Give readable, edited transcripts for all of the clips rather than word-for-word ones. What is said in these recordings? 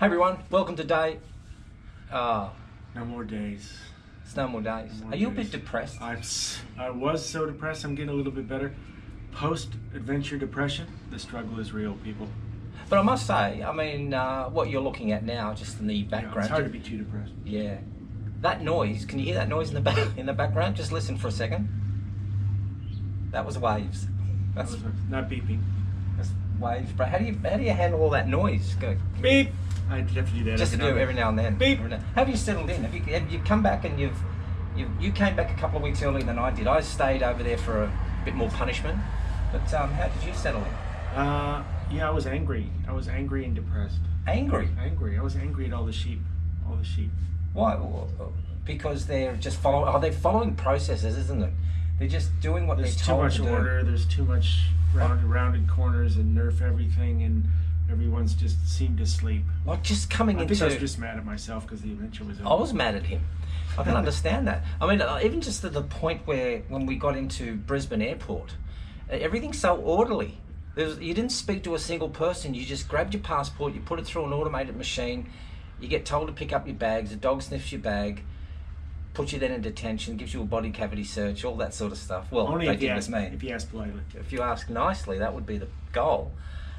everyone, welcome to day. No more days. It's no more days. No more Are you a days. bit depressed? I was so depressed. I'm getting a little bit better. Post-adventure depression, the struggle is real, people. But I must say, I mean, what you're looking at now, just in the background. It's hard to be too depressed. Yeah. That noise, can you hear that noise in the background? Just listen for a second. That was waves. That was not beeping. That's waves, bro. How do you handle all that noise? Go Beep. I have to do that. just to do it every now and then. Beep. Have you settled in? Have you come back and you came back a couple of weeks earlier than I did. I stayed over there for a bit more punishment. But how did you settle in? Yeah, I was angry. I was angry and depressed. Angry. Angry. I was angry at all the sheep. All the sheep. Why? Because they're just following. Oh, they're following processes, isn't it? They're just doing what they're told to do. There's too much order. There's too much rounded corners and nerf everything, and everyone's just seemed to sleep. Like just coming into. I think I was just mad at myself because the adventure was over. I was mad at him. I can understand that. I mean, even just to the point where when we got into Brisbane Airport, everything's so orderly. You didn't speak to a single person. You just grabbed your passport, you put it through an automated machine, you get told to pick up your bags, the dog sniffs your bag, puts you then in detention, gives you a body cavity search, all that sort of stuff. Well, only they did with me. If you ask politely. If you ask nicely, that would be the goal.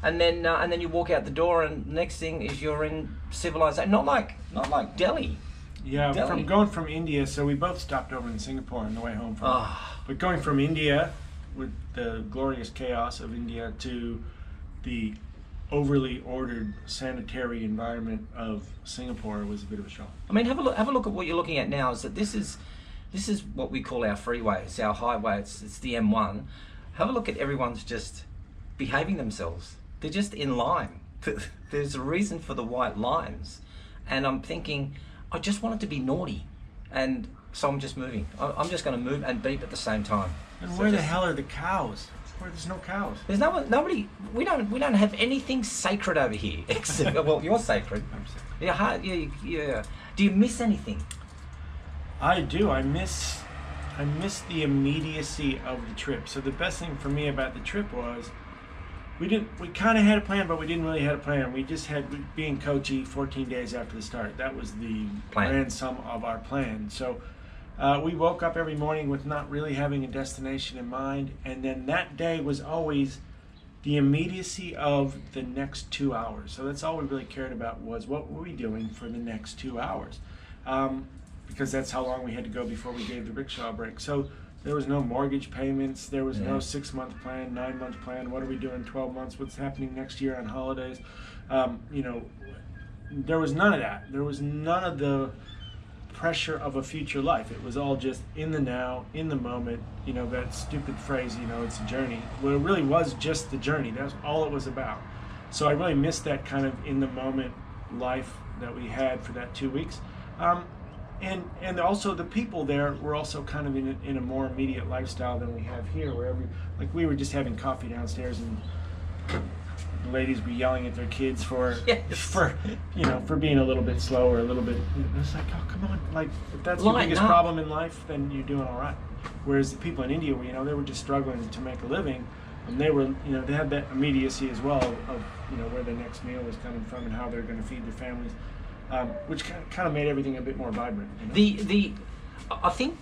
And then you walk out the door, and next thing is you're in civilization. Not like Delhi. Yeah, Delhi. from going from India, so we both stopped over in Singapore on the way home from. Oh. But going from India, with the glorious chaos of India, to the overly ordered sanitary environment of Singapore was a bit of a shock. I mean, have a look at what you're looking at now. Is that this is what we call our freeway. It's our highway. It's the M1. Have a look at everyone's just behaving themselves. They're just in line. There's a reason for the white lines, and I'm thinking, I just want it to be naughty, and so I'm just moving. I'm just going to move and beep at the same time. And So where the just- hell are the cows? Where there's no cows. There's nobody. We don't have anything sacred over here. Except, well, you're sacred. I'm sick. Yeah. Do you miss anything? I do. I miss the immediacy of the trip. So the best thing for me about the trip was we kind of had a plan, but we didn't really have a plan. We just had being coachy 14 days after the start. That was the grand sum of our plan. So we woke up every morning with not really having a destination in mind, and then that day was always the immediacy of the next 2 hours. So that's all we really cared about, was what were we doing for the next 2 hours, because that's how long we had to go before we gave the rickshaw a break. So there was no mortgage payments, there was no 6-month plan, 9-month plan, what are we doing 12 months, what's happening next year on holidays. There was none of that. There was none of the pressure of a future life. It was all just in the now, in the moment. That stupid phrase, it's a journey. Well, it really was just the journey. That's all it was about. So I really missed that kind of in the moment life that we had for that 2 weeks. And also the people there were also kind of in a more immediate lifestyle than we have here, where we were just having coffee downstairs, and the ladies were yelling at their kids for being a little bit slower, a little bit. It's like, oh, come on! Like, if that's your biggest problem in life, then you're doing all right. Whereas the people in India, they were just struggling to make a living, and they were, they had that immediacy as well of where their next meal was coming from and how they're going to feed their families, which kind of made everything a bit more vibrant. I think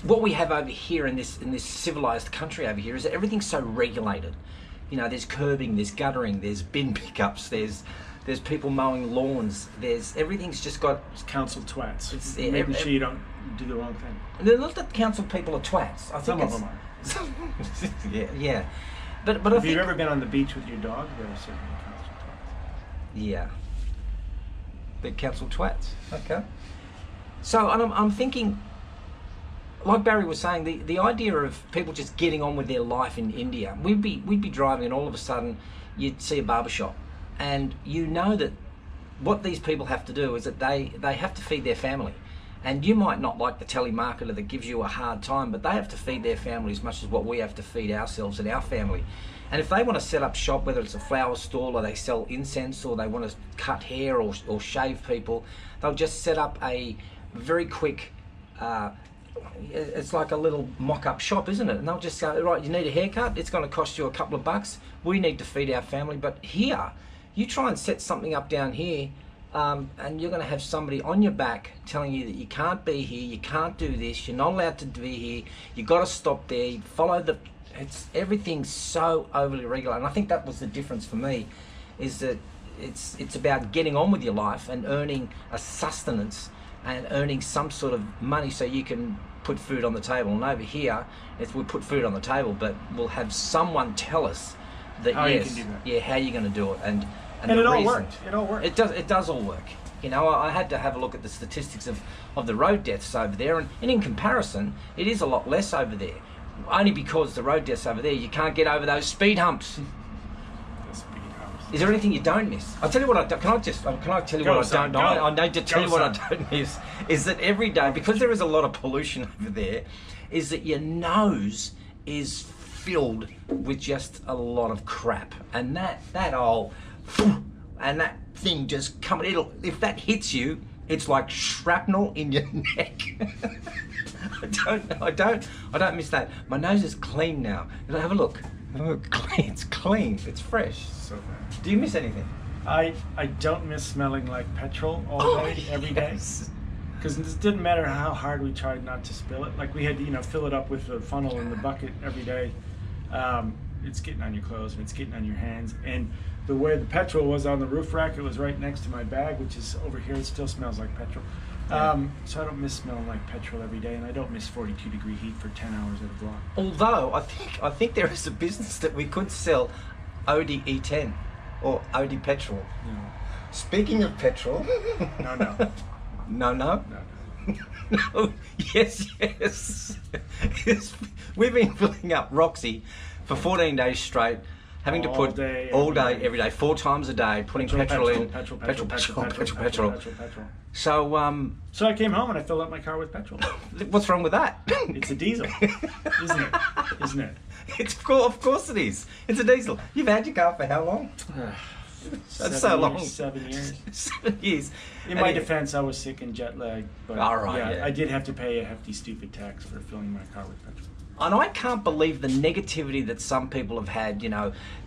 what we have over here in this civilized country over here is that everything's so regulated. There's curbing, there's guttering, there's bin pickups, there's people mowing lawns, everything's just got... It's council twats. Making sure you don't do the wrong thing. They're not that council people are twats. I think Some of them are. yeah. But Have you ever been on the beach with your dog? There are certainly council twats. Yeah. They're council twats. Okay. So I'm thinking, like Barry was saying, the idea of people just getting on with their life in India, we'd be driving, and all of a sudden you'd see a barber shop, and that what these people have to do is that they have to feed their family. And you might not like the telemarketer that gives you a hard time, but they have to feed their family as much as what we have to feed ourselves and our family. And if they want to set up shop, whether it's a flower stall or they sell incense or they want to cut hair or shave people, they'll just set up a very quick it's like a little mock-up shop, isn't it? And they'll just go, right, you need a haircut, it's going to cost you a couple of bucks, we need to feed our family. But here, You try and set something up down here, and you're going to have somebody on your back telling you that you can't be here, you can't do this, you're not allowed to be here, you've got to stop there, you follow the... everything's so overly regular. And I think that was the difference for me, is that it's about getting on with your life and earning a sustenance and earning some sort of money so you can put food on the table. And over here, we'll put food on the table, but we'll have someone tell us that how yes, you can do that. yeah, how you're going to do it, and it all worked. It all worked. It does all work. You know, I had to have a look at the statistics of the road deaths over there, and in comparison, it is a lot less over there. Only because the road deaths over there, you can't get over those speed humps. Is there anything you don't miss? I'll tell you what I don't. Can I tell you what I don't know? I need to tell you what I don't miss. Is that every day, because there is a lot of pollution over there, is that your nose is filled with just a lot of crap, and that old and that thing just coming. If that hits you, it's like shrapnel in your neck. I don't miss that. My nose is clean now. Have a look. It's clean. It's fresh. So bad. Do you miss anything? I don't miss smelling like petrol all day, every day. Because it didn't matter how hard we tried not to spill it. Like we had to, fill it up with the funnel in the bucket every day. It's getting on your clothes and it's getting on your hands. And the way the petrol was on the roof rack, it was right next to my bag, which is over here. It still smells like petrol. So I don't miss smelling like petrol every day, and I don't miss 42-degree heat for 10 hours at a block. Although I think there is a business that we could sell ODE10 or OD petrol. No. Speaking of petrol, No. No. Yes. We've been filling up Roxy for 14 days straight, having to put all day, every day, 4 times a day, putting petrol in. Petrol. So I came home and I filled up my car with petrol. What's wrong with that? It's a diesel, isn't it? Of course it is. It's a diesel. You've had your car for how long? That's so long. 7 years. 7 years. In my defense, I was sick and jet lagged, but yeah, I did have to pay a hefty, stupid tax for filling my car with petrol. And I can't believe the negativity that some people have had,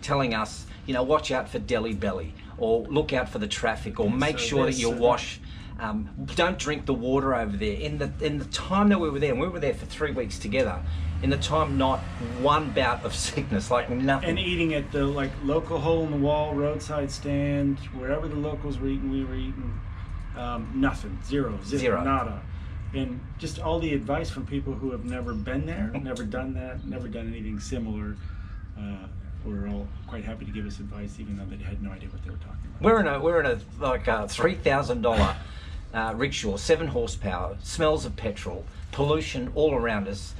telling us, watch out for deli belly, or look out for the traffic, or make sure that you wash. Don't drink the water over there. In the time that we were there, and we were there for 3 weeks together, in the time not one bout of sickness, like nothing. And eating at the local hole in the wall, roadside stand, wherever the locals were eating, we were eating. Nothing, zero, nada. And just all the advice from people who have never been there, never done that, never done anything similar, were all quite happy to give us advice, even though they had no idea what they were talking about. We're in a $3,000 rickshaw, 7 horsepower, smells of petrol, pollution all around us,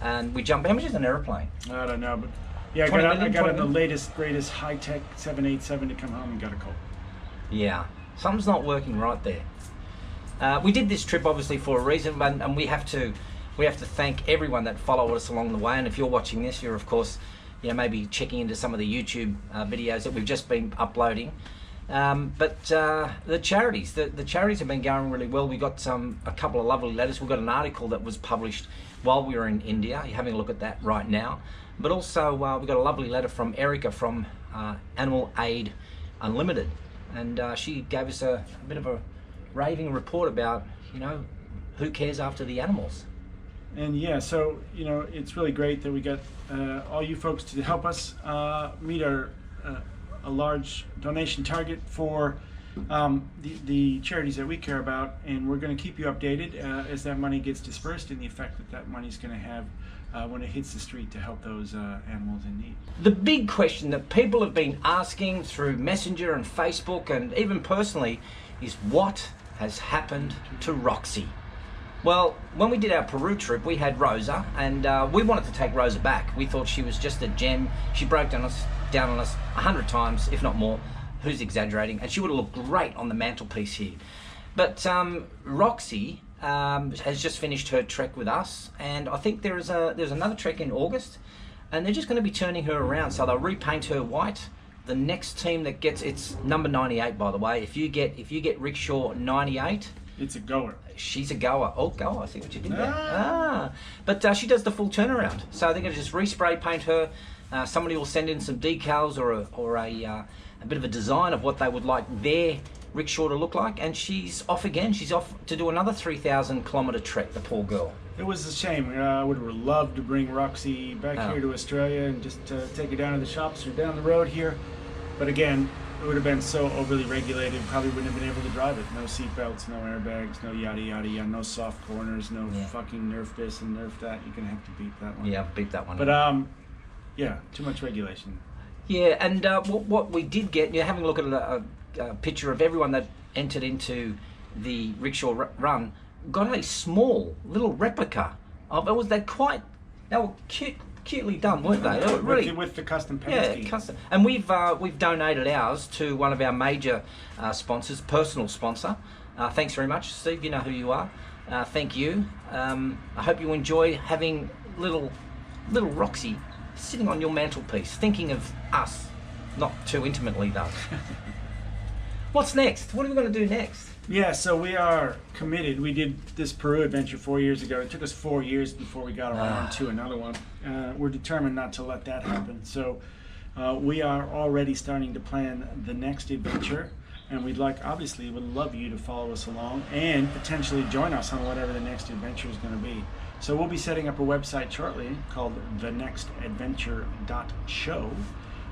and we jump. How much is an aeroplane? I don't know, but yeah, I got on the latest, greatest high-tech 787 to come home and got a call. Yeah, something's not working right there. We did this trip obviously for a reason, and we have to thank everyone that followed us along the way. And if you're watching this, you're of course, maybe checking into some of the YouTube videos that we've just been uploading. But the charities, the charities have been going really well. We got a couple of lovely letters. We got an article that was published while we were in India. You're having a look at that right now. But also we got a lovely letter from Erica from Animal Aid Unlimited, and she gave us a bit of a raving report about who cares after the animals. And yeah, so it's really great that we got all you folks to help us meet our a large donation target for the charities that we care about, and we're going to keep you updated as that money gets dispersed and the effect that money is going to have when it hits the street to help those animals in need. The big question that people have been asking through Messenger and Facebook and even personally is, what has happened to Roxy? Well, when we did our Peru trip, we had Rosa, and we wanted to take Rosa back. We thought she was just a gem. She broke down on us 100 times, if not more. Who's exaggerating? And she would have looked great on the mantelpiece here. But Roxy has just finished her trek with us, and I think there's another trek in August, and they're just going to be turning her around. So they'll repaint her white. The next team that gets, it's number 98, by the way. If you get Rickshaw 98, it's a goer. She's a goer. Oh, goer. I see what you did there. But she does the full turnaround. So they're going to just respray paint her. Somebody will send in some decals or a bit of a design of what they would like their rickshaw to look like, and she's off again. She's off to do another 3,000 kilometre trek, the poor girl. It was a shame. I would have loved to bring Roxy back here to Australia and just take her down to the shops or down the road here. But again, it would have been so overly regulated, probably wouldn't have been able to drive it. No seatbelts, no airbags, no yada yada yada, no soft corners, no fucking nerf this and nerf that. You're going to have to beat that one. Yeah, beat that one. But yeah, too much regulation. Yeah, and what we did get, you're having a look at a picture of everyone that entered into the Rickshaw Run, got a small little replica of it. They were cutely done, weren't they? They were really with the custom paint scheme. Custom. And we've donated ours to one of our major sponsors, personal sponsor. Thanks very much, Steve. You know who you are. Thank you. I hope you enjoy having little Roxy sitting on your mantelpiece, thinking of us, not too intimately though. What's next? What are we going to do next? Yeah, so we are committed. We did this Peru adventure 4 years ago. It took us 4 years before we got around to another one. We're determined not to let that happen. So we are already starting to plan the next adventure, and we'd love you to follow us along and potentially join us on whatever the next adventure is going to be. So we'll be setting up a website shortly called thenextadventure.show,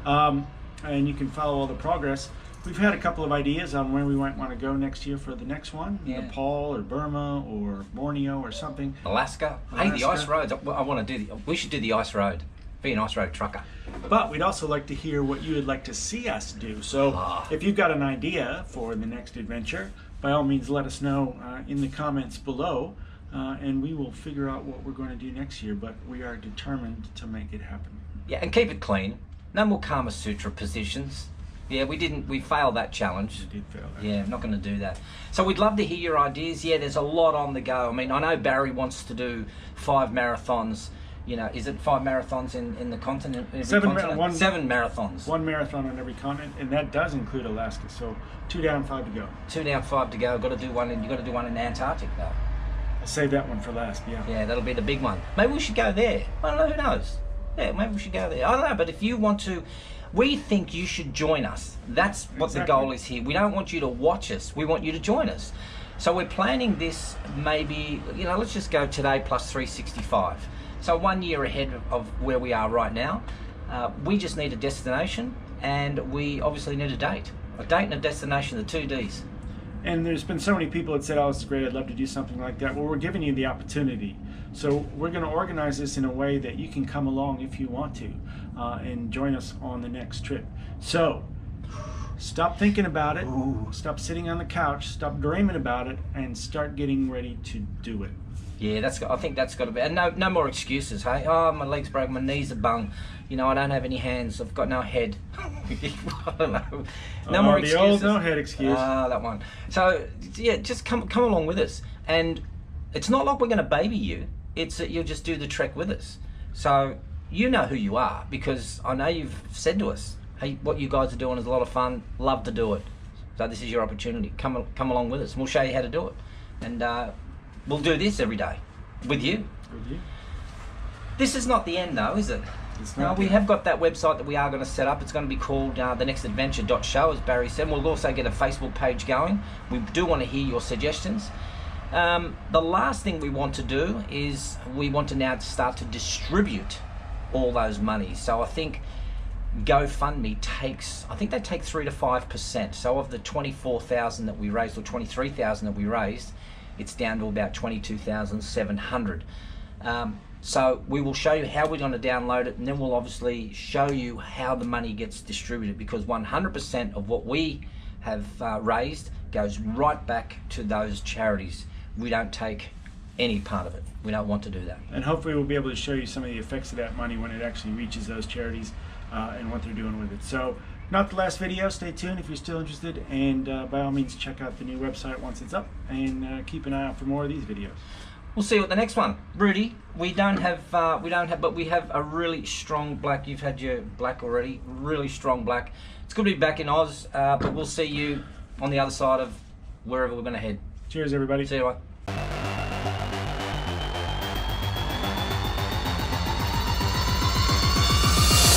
and you can follow all the progress. We've had a couple of ideas on where we might want to go next year for the next one. Yeah. Nepal or Burma or Borneo or something. Alaska. Hey, the ice roads. I want to do we should do the ice road. Be an ice road trucker. But we'd also like to hear what you would like to see us do. So if you've got an idea for the next adventure, by all means let us know in the comments below, and we will figure out what we're going to do next year. But we are determined to make it happen. Yeah, and keep it clean. No more Kama Sutra positions. Yeah, we failed that challenge. We did fail that. Yeah, I'm not going to do that. So we'd love to hear your ideas. Yeah, there's a lot on the go. I mean, I know Barry wants to do 5 marathons. You know, is it 5 marathons in the continent? 7 marathons. 1 marathon on every continent, and that does include Alaska. So 2 down, 5 to go. 2 down, 5 to go. Got to do one. You got to do one in Antarctic though. I'll save that one for last. Yeah. Yeah, that'll be the big one. Maybe we should go there. I don't know. Who knows? Yeah, maybe we should go there. I don't know. But if you want to. We think you should join us. That's what the goal is here. We don't want you to watch us. We want you to join us. So we're planning this maybe, let's just go today plus 365. So 1 year ahead of where we are right now. We just need a destination, and we obviously need a date. A date and a destination, the 2 Ds. And there's been so many people that said, oh, this is great, I'd love to do something like that. Well, we're giving you the opportunity. So we're going to organize this in a way that you can come along if you want to and join us on the next trip. So stop thinking about it, stop sitting on the couch, stop dreaming about it, and start getting ready to do it. Yeah, I think that's got to be, and no more excuses, hey? Oh, my leg's broken, my knees are bung. I don't have any hands, I've got no head. I don't know. No more excuses. The old no head excuse. That one. So, yeah, just come along with us. And it's not like we're going to baby you. It's that you'll just do the trek with us. So, you know who you are, because I know you've said to us, hey, what you guys are doing is a lot of fun, love to do it. So this is your opportunity. Come along with us, and we'll show you how to do it. And we'll do this every day with you. This is not the end though, is it? We have got that website that we are going to set up. It's going to be called thenextadventure.show, as Barry said. We'll also get a Facebook page going. We do want to hear your suggestions. The last thing we want to do is we want to now start to distribute all those monies. So I think GoFundMe takes, I think they take 3 to 5%. So of the 24,000 that we raised, or 23,000 that we raised, it's down to about 22,700. So we will show you how we're going to download it, and then we'll obviously show you how the money gets distributed, because 100% of what we have raised goes right back to those charities. We don't take any part of it. We don't want to do that. And hopefully we'll be able to show you some of the effects of that money when it actually reaches those charities and what they're doing with it. So not the last video. Stay tuned if you're still interested, and by all means check out the new website once it's up, and keep an eye out for more of these videos. We'll see you at the next one. Rudy, we have a really strong black. You've had your black already. Really strong black. It's good to be back in Oz, but we'll see you on the other side of wherever we're going to head. Cheers, everybody. See you. Bye.